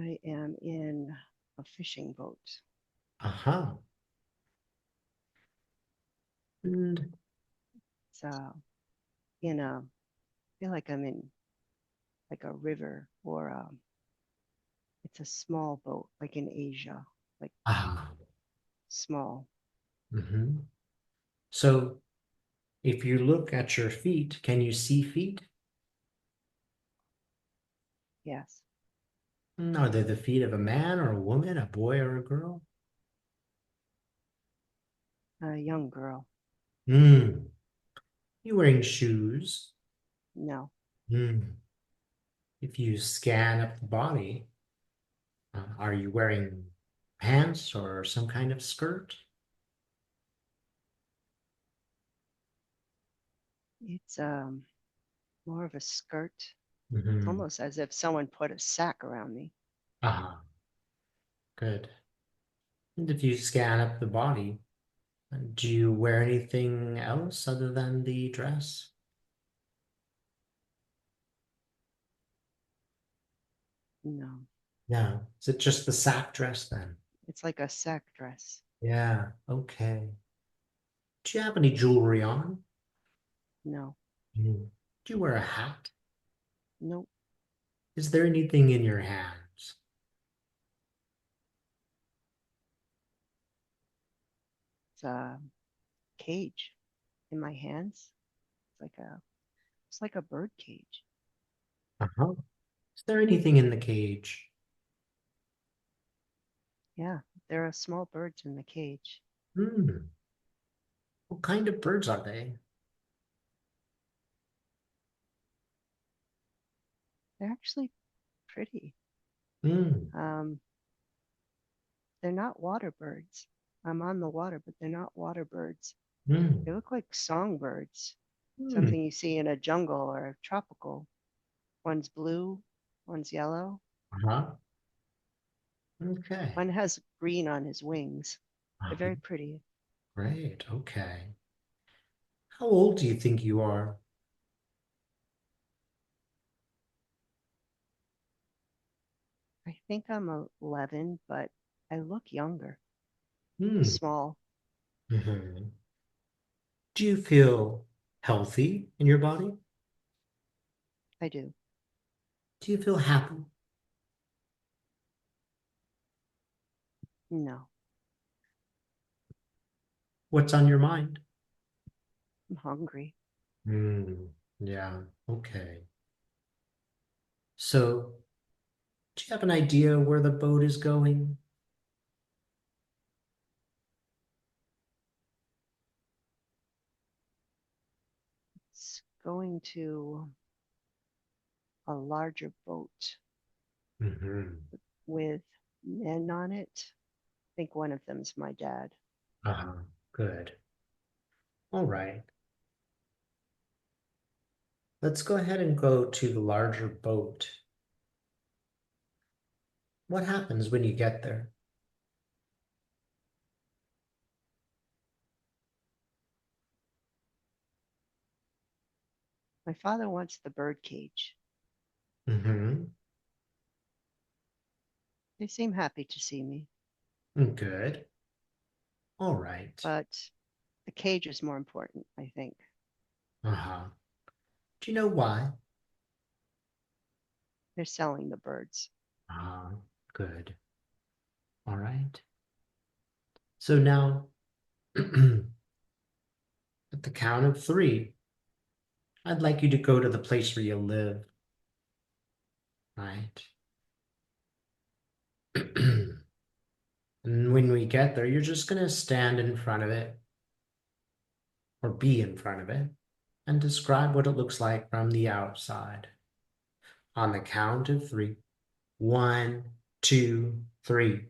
I am in a fishing boat. Uh-huh. And It's in a, I feel like I'm in like a river or it's a small boat, like in Asia, like ah, small. hmm So if you look at your feet, can you see feet? Yes, Are they the feet of a man or a woman, a boy or a girl? a young girl. Hmm. You wearing shoes? No, Hmm. If you scan up the body, are you wearing pants or some kind of skirt? it's more of a skirt. It's Hmm. almost as if someone put a sack around me. Ah, good. And if you scan up the body, do you wear anything else other than the dress? No, No. Is it just the sack dress then? it's like a sack dress. Yeah, okay. Do you have any jewelry on? No, Mm. Do you wear a hat? nope. Is there anything in your hands? It's a cage in my hands. It's like a bird cage. Uh-huh. Is there anything in the cage? Yeah, there are small birds in the cage. Hmm. What kind of birds are they? They're actually pretty. Hmm. Um, they're not water birds. I'm on the water, but they're not water birds. They Hmm. look like songbirds, Hmm. something you see in a jungle or a tropical. One's blue, one's yellow. Uh-huh. Okay. One has green on his wings. They're Uh-huh. very pretty. Great. Okay. How old do you think you are? I think I'm 11, but I look younger, Hmm. small. Mhm. Do you feel healthy in your body? I do. Do you feel happy? No, What's on your mind? I'm hungry. Hmm. Yeah. Okay. So, do you have an idea where the boat is going? It's going to a larger boat Mm-hmm. with men on it. I think one of them's my dad. Uh-huh. Good. All right. Let's go ahead and go to the larger boat. What happens when you get there? My father wants the bird cage. Mm-hmm. They seem happy to see me, Good. All right. but the cage is more important, I think. Uh-huh. Do you know why? They're selling the birds. Uh-huh. Good. All right. So now, at the count of three, I'd like you to go to the place where you live. Right. And when we get there, you're just going to stand in front of it or be in front of it and describe what it looks like from the outside. On the count of three. One, two, three.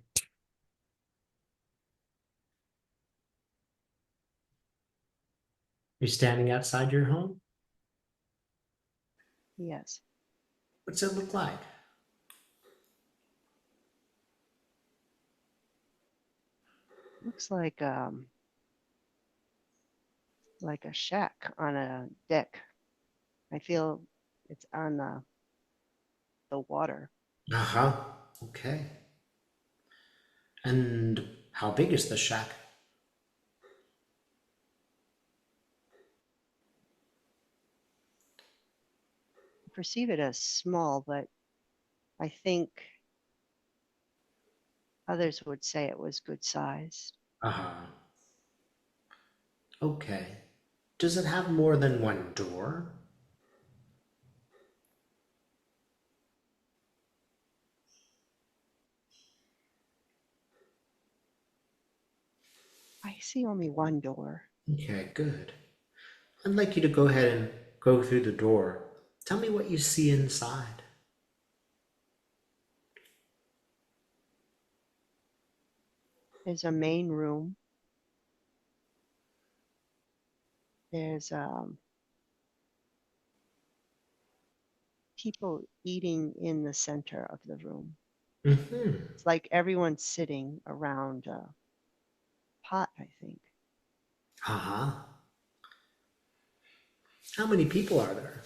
You're standing outside your home? Yes. What's it look like? Looks like a shack on a deck. I feel it's on the water. Uh-huh. Okay. And how big is the shack? I perceive it as small, but I think others would say it was good sized. Uh-huh. Okay. Does it have more than one door? I see only one door. Okay, good. I'd like you to go ahead and go through the door. Tell me what you see inside. There's a main room. There's people eating in the center of the room. Mm-hmm. It's like everyone's sitting around a pot, I think. Uh-huh. How many people are there?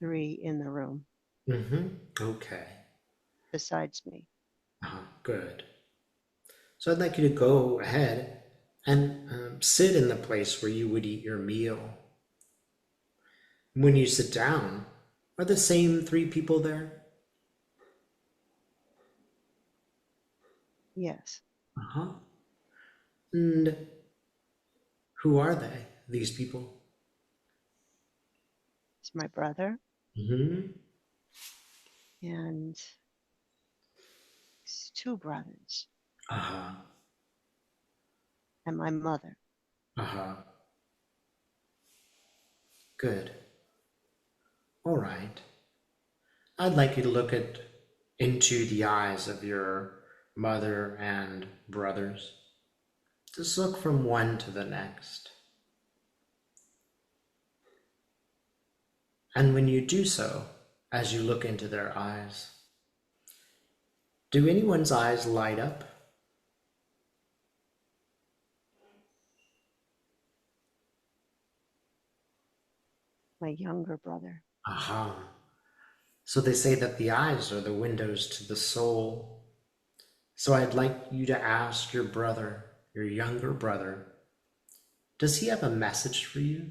3 in the room Mm-hmm. Okay. besides me. Good. So I'd like you to go ahead and sit in the place where you would eat your meal. When you sit down, are the same 3 people there? Yes, Uh-huh. And who are they, these people? it's my brother Mm-hmm. and his 2 brothers Uh-huh. and my mother. Uh-huh. Good. All right. I'd like you to look into the eyes of your mother and brothers. Just look from one to the next. And when you do so, as you look into their eyes, do anyone's eyes light up? My younger brother. Aha. So they say that the eyes are the windows to the soul. So I'd like you to ask your brother, your younger brother, does he have a message for you?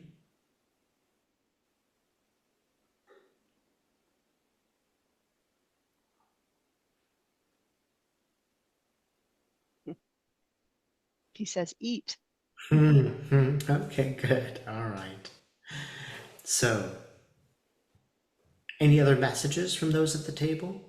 He says, eat. Okay, good. All right. So, any other messages from those at the table?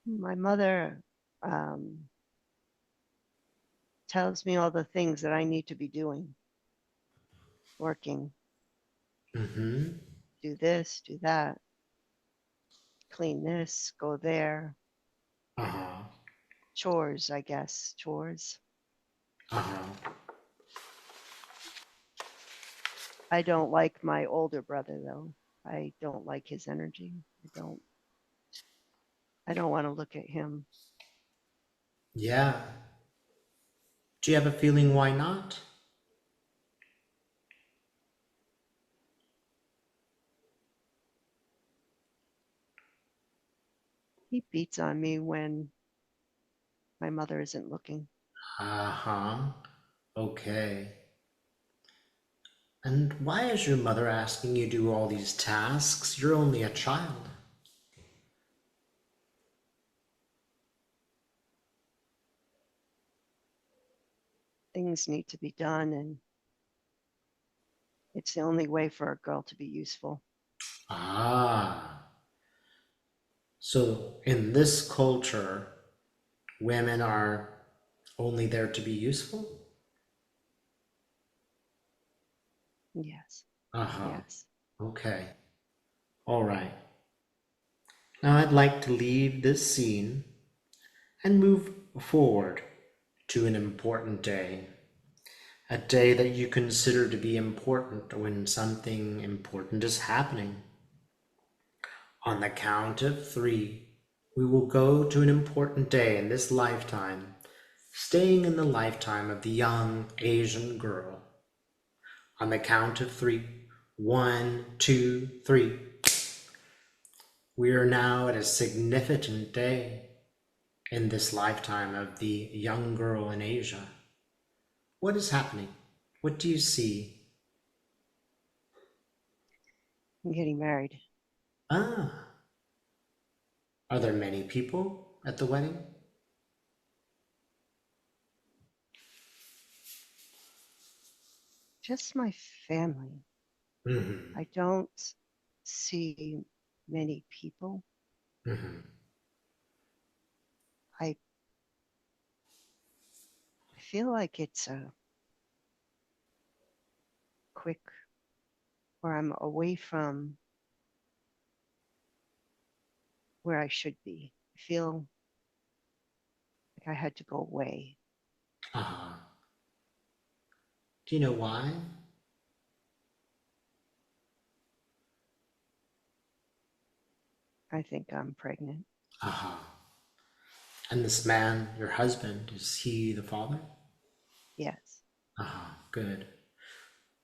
My mother um, tells me all the things that I need to be doing, working, Mm-hmm. do this, do that, clean this, go there. Uh-huh. Chores, I guess, chores. Uh-huh. I don't like my older brother though. I don't like his energy. I don't want to look at him. Yeah. Do you have a feeling why not? He beats on me when my mother isn't looking. Uh-huh. Okay. And why is your mother asking you to do all these tasks? You're only a child. Things need to be done, and it's the only way for a girl to be useful. Ah. So in this culture, women are only there to be useful? Yes, Uh-huh. yes. Okay. All right. Now I'd like to leave this scene and move forward to an important day. A day that you consider to be important when something important is happening. On the count of 3, We will go to an important day in this lifetime, staying in the lifetime of the young Asian girl. On the count of three, 1, 2, 3. We are now at a significant day in this lifetime of the young girl in Asia. What is happening? What do you see? I'm getting married. Ah, are there many people at the wedding? Just my family. Mm-hmm. I don't see many people. Mm-hmm. I feel like it's a quick, or I'm away from where I should be. I feel like I had to go away. Uh-huh. Do you know why? I think I'm pregnant. Uh-huh. And this man, your husband, is he the father? Yes. Uh-huh. Good.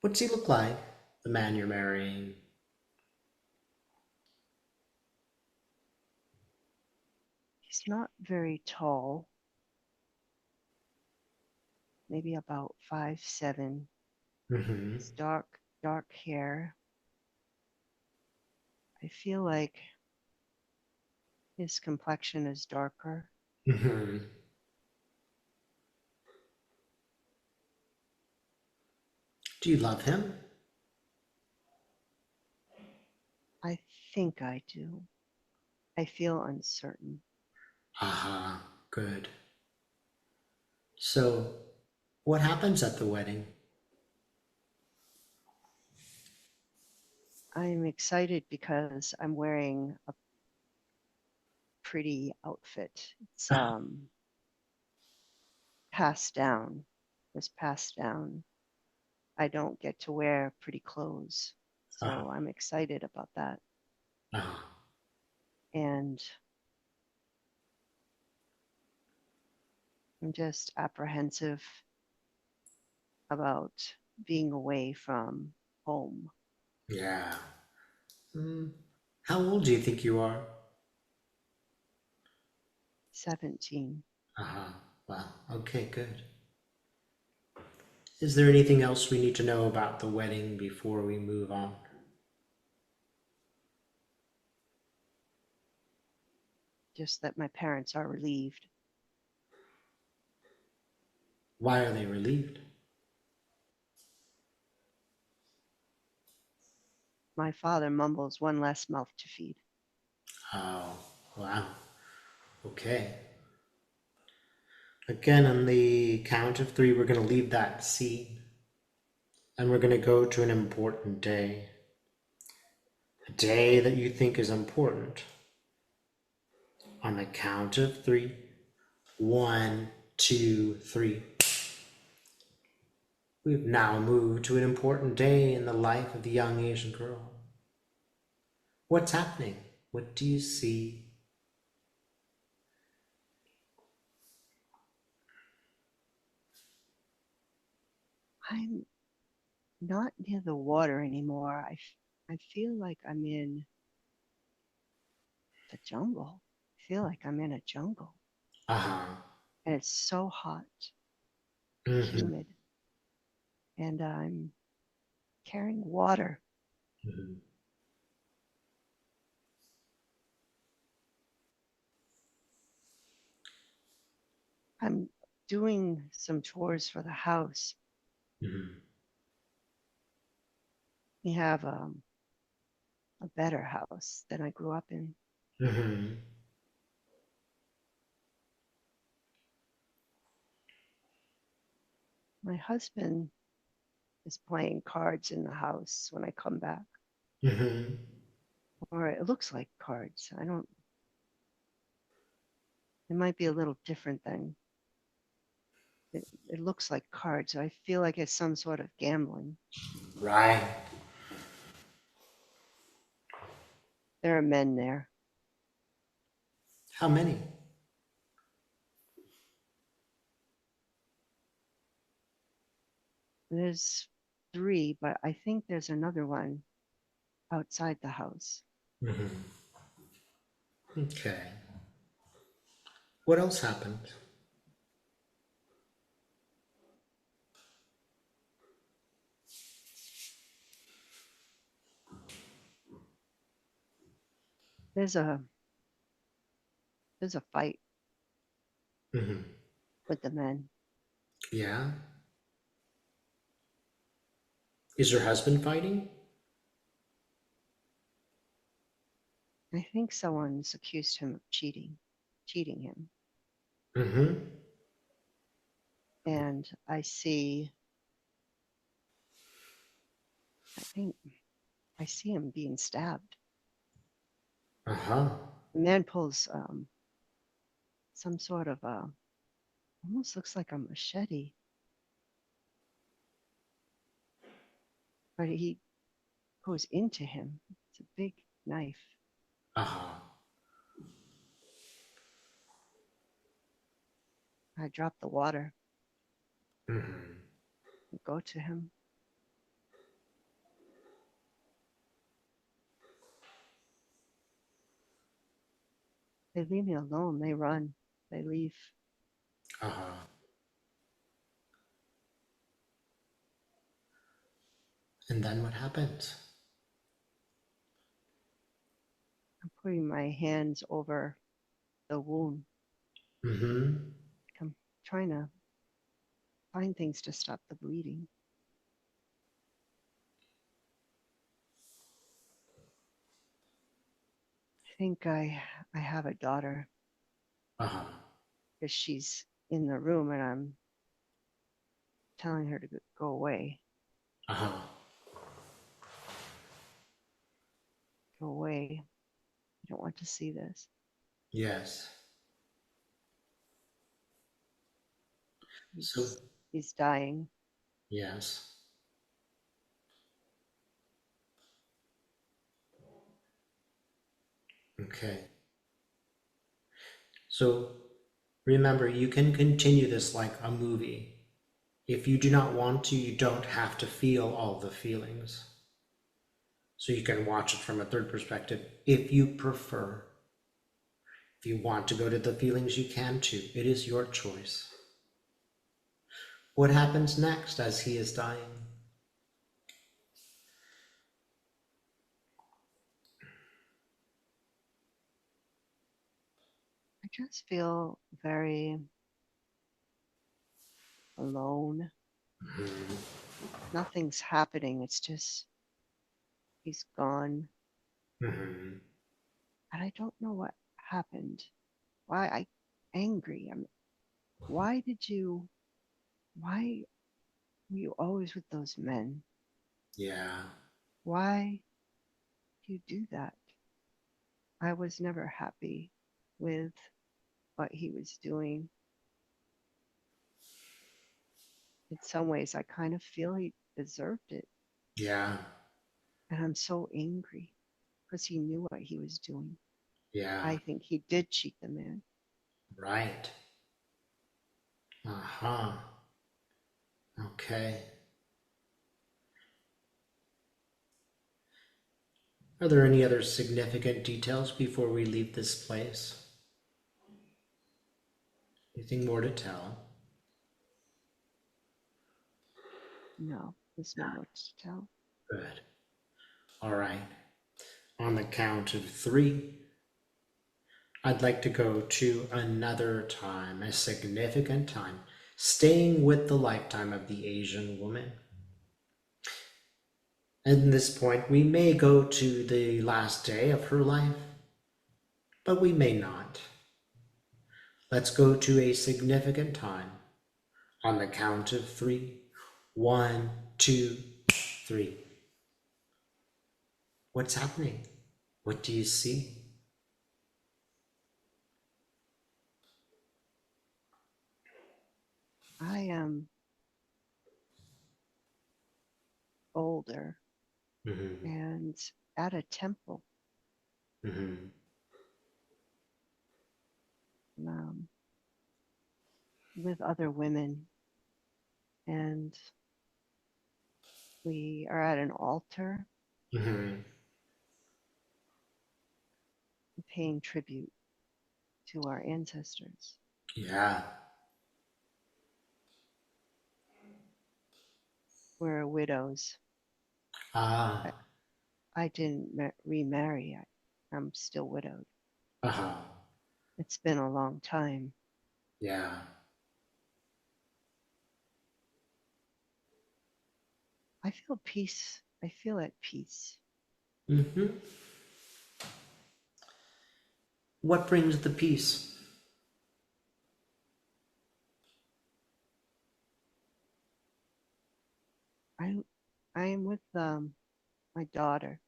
What's he look like? The man you're marrying? He's not very tall, maybe about 5'7". Mm-hmm. It's dark hair. I feel like his complexion is darker. Mm-hmm. Do you love him? I think I do. I feel uncertain. Uh-huh. Good. So, what happens at the wedding? I'm excited because I'm wearing a pretty outfit. It's Uh-huh. passed down. Was passed down. I don't get to wear pretty clothes. Uh-huh. So I'm excited about that. Uh-huh. And I'm just apprehensive about being away from home. Yeah. Mm. How old do you think you are? 17. Uh-huh. Well, okay, good. Is there anything else we need to know about the wedding before we move on? Just that my parents are relieved. Why are they relieved? My father mumbles one less mouth to feed. Oh, wow. Okay. Again, on the count of three, we're going to leave that scene and we're going to go to an important day. A day that you think is important. On the count of three, 1, 2, 3. We've now moved to an important day in the life of the young Asian girl. What's happening? What do you see? I'm not near the water anymore. I feel like I'm in the jungle. I feel like I'm in a jungle. Uh-huh. And it's so hot, Mm-hmm. humid. And I'm carrying water. Mm-hmm. I'm doing some chores for the house. Mm-hmm. We have a better house than I grew up in. Mm-hmm. My husband is playing cards in the house when I come back, Mm-hmm. or it looks like cards. I don't, it might be a little different than it looks like cards. So I feel like it's some sort of gambling. Right. There are men there. How many? There's three, but I think there's another one outside the house. Mhm. Okay. What else happened? There's a there's a fight Mhm. with the men. Yeah. Is your husband fighting? I think someone's accused him of cheating him. Mm-hmm. And I think I see him being stabbed. Uh-huh. The man pulls some sort of almost looks like a machete, but he goes into him. It's a big knife. Uh-huh. I drop the water Mm-hmm. and go to him. They leave me alone. They run. They leave. Uh-huh. And then what happens? I'm putting my hands over the wound. Mm-hmm. I'm trying to find things to stop the bleeding. I think I have a daughter Uh-huh. because she's in the room and I'm telling her to go away, Uh-huh. go away. I don't want to see this. Yes. So, He's dying. yes. Okay. So, remember, you can continue this like a movie. If you do not want to, you don't have to feel all the feelings. So you can watch it from a third perspective if you prefer. If you want to go to the feelings, you can too. It is your choice. What happens next as he is dying? I just feel very alone. Mm-hmm. Nothing's happening. It's just he's gone. Mm-hmm. And I don't know what happened. Why I angry. Why did you why were you always with those men? Yeah. Why do you do that? I was never happy with what he was doing. In some ways I kind of feel he deserved it. Yeah. And I'm so angry because he knew what he was doing. Yeah. I think he did cheat the man. Right. Uh-huh. Okay. Are there any other significant details before we leave this place? Anything more to tell? No, there's no more to tell. Good. All right. On the count of three, I'd like to go to another time, a significant time, staying with the lifetime of the Asian woman. At this point, we may go to the last day of her life, but we may not. Let's go to a significant time on the count of three. One, two, three. What's happening? What do you see? I am older Mm-hmm. and at a temple. Mm-hmm. um, with other women, and we are at an altar Hmm. paying tribute to our ancestors. Yeah. We're widows. I, Ah. I didn't remarry. I'm still widowed. Uh-huh. It's been a long time. Yeah. I feel peace. I feel at peace. Hmm. What brings the peace? I I am with my daughter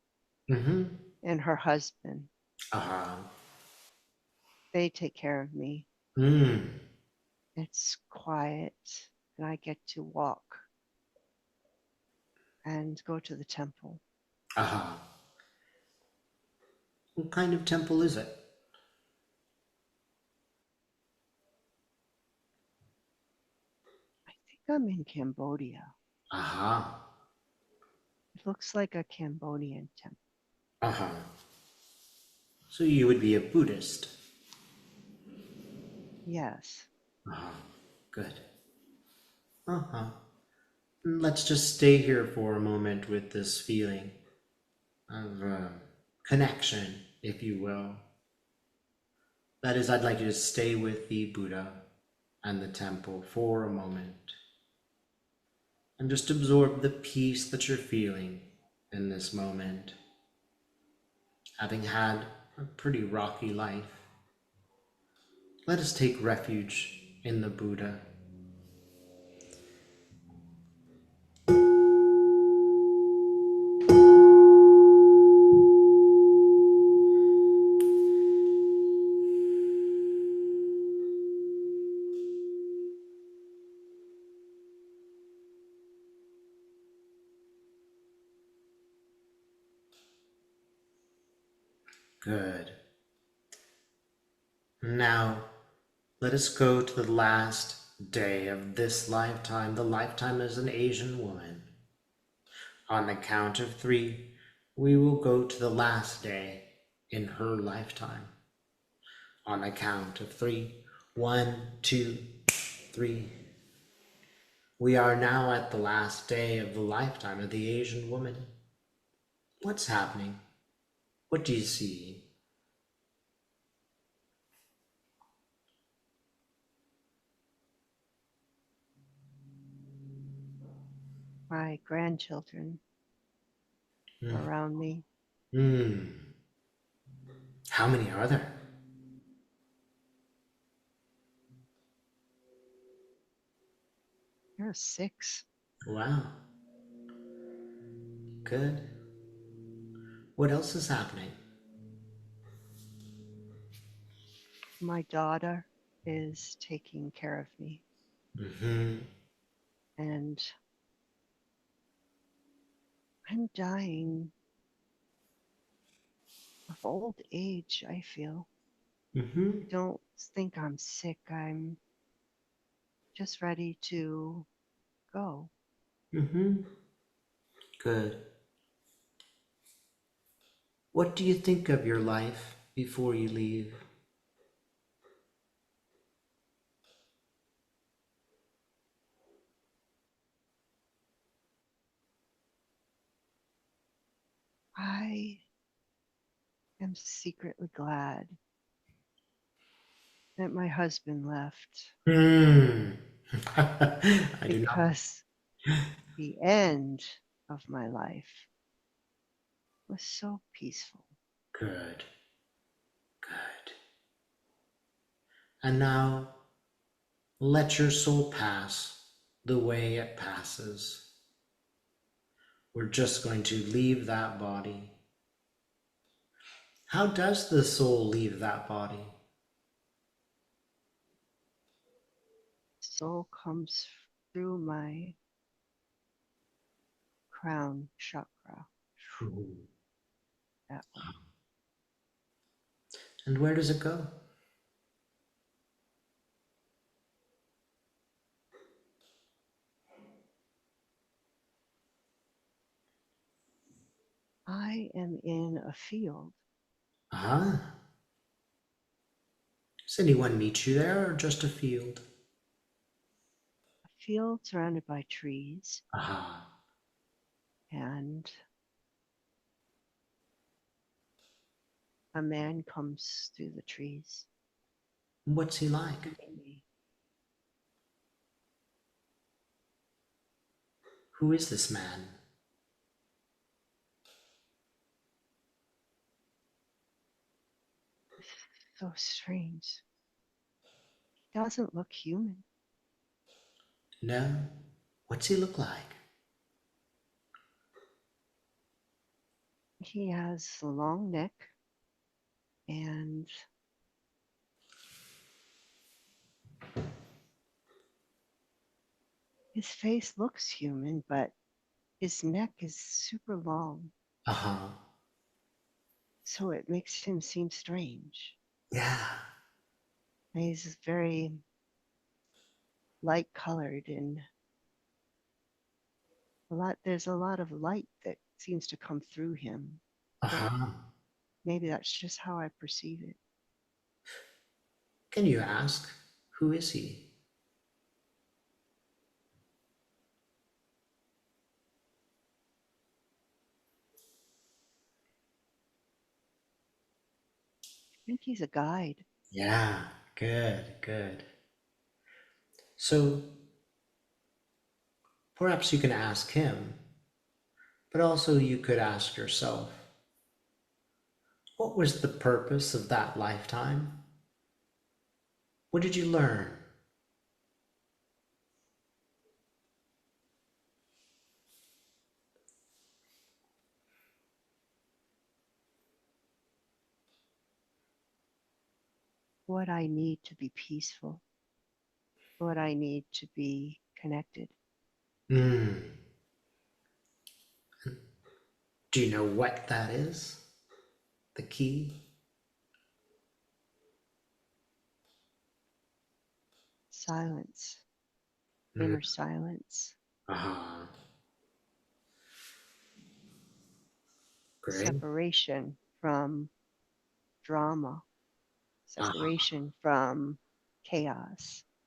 Hmm. and her husband. Uh-huh. They take care of me. Mm. It's quiet, and I get to walk and go to the temple. Uh-huh. What kind of temple is it? I think I'm in Cambodia. Uh-huh. It looks like a Cambodian temple. Uh-huh. So you would be a Buddhist. Yes. Uh-huh. Good. Uh-huh. Let's just stay here for a moment with this feeling of connection, if you will. That is, I'd like you to stay with the Buddha and the temple for a moment and just absorb the peace that you're feeling in this moment. Having had a pretty rocky life, let us take refuge in the Buddha. Good. Now, let us go to the last day of this lifetime, the lifetime as an Asian woman. On the count of three, we will go to the last day in her lifetime. On the count of three, 1, 2, 3. We are now at the last day of the lifetime of the Asian woman. What's happening? What do you see? My grandchildren are around me. Hmm. How many are there? There are 6. Wow. Good. What else is happening? My daughter is taking care of me. Mm-hmm. And I'm dying of old age, I feel. Mm-hmm. I don't think I'm sick. I'm just ready to go. Mm-hmm. Good. What do you think of your life before you leave? I am secretly glad that my husband left Hmm. I do not. because the end of my life was so peaceful. Good. Good. And now let your soul pass the way it passes. We're just going to leave that body. How does the soul leave that body? Soul comes through my crown chakra Mhm. that way. And where does it go? I am in a field, Ah. Does anyone meet you there or just a field? surrounded by trees, Ah. and a man comes through the trees What's he like? to meet me. Who is this man? So strange. He doesn't look human. No. What's he look like? He has a long neck, and his face looks human, but his neck is super long. Uh-huh. So it makes him seem strange. Yeah. And he's very light colored, and there's a lot of light that seems to come through him. But Uh-huh. maybe that's just how I perceive it. Can you ask? Who is he? I think he's a guide. Yeah. Good, good. So perhaps you can ask him, but also you could ask yourself, what was the purpose of that lifetime? What did you learn? What I need to be peaceful, what I need to be connected. Hmm. Do you know what that is? The key? Silence, Mm. inner silence, Uh-huh. Great. separation from drama, Uh-huh. separation from chaos.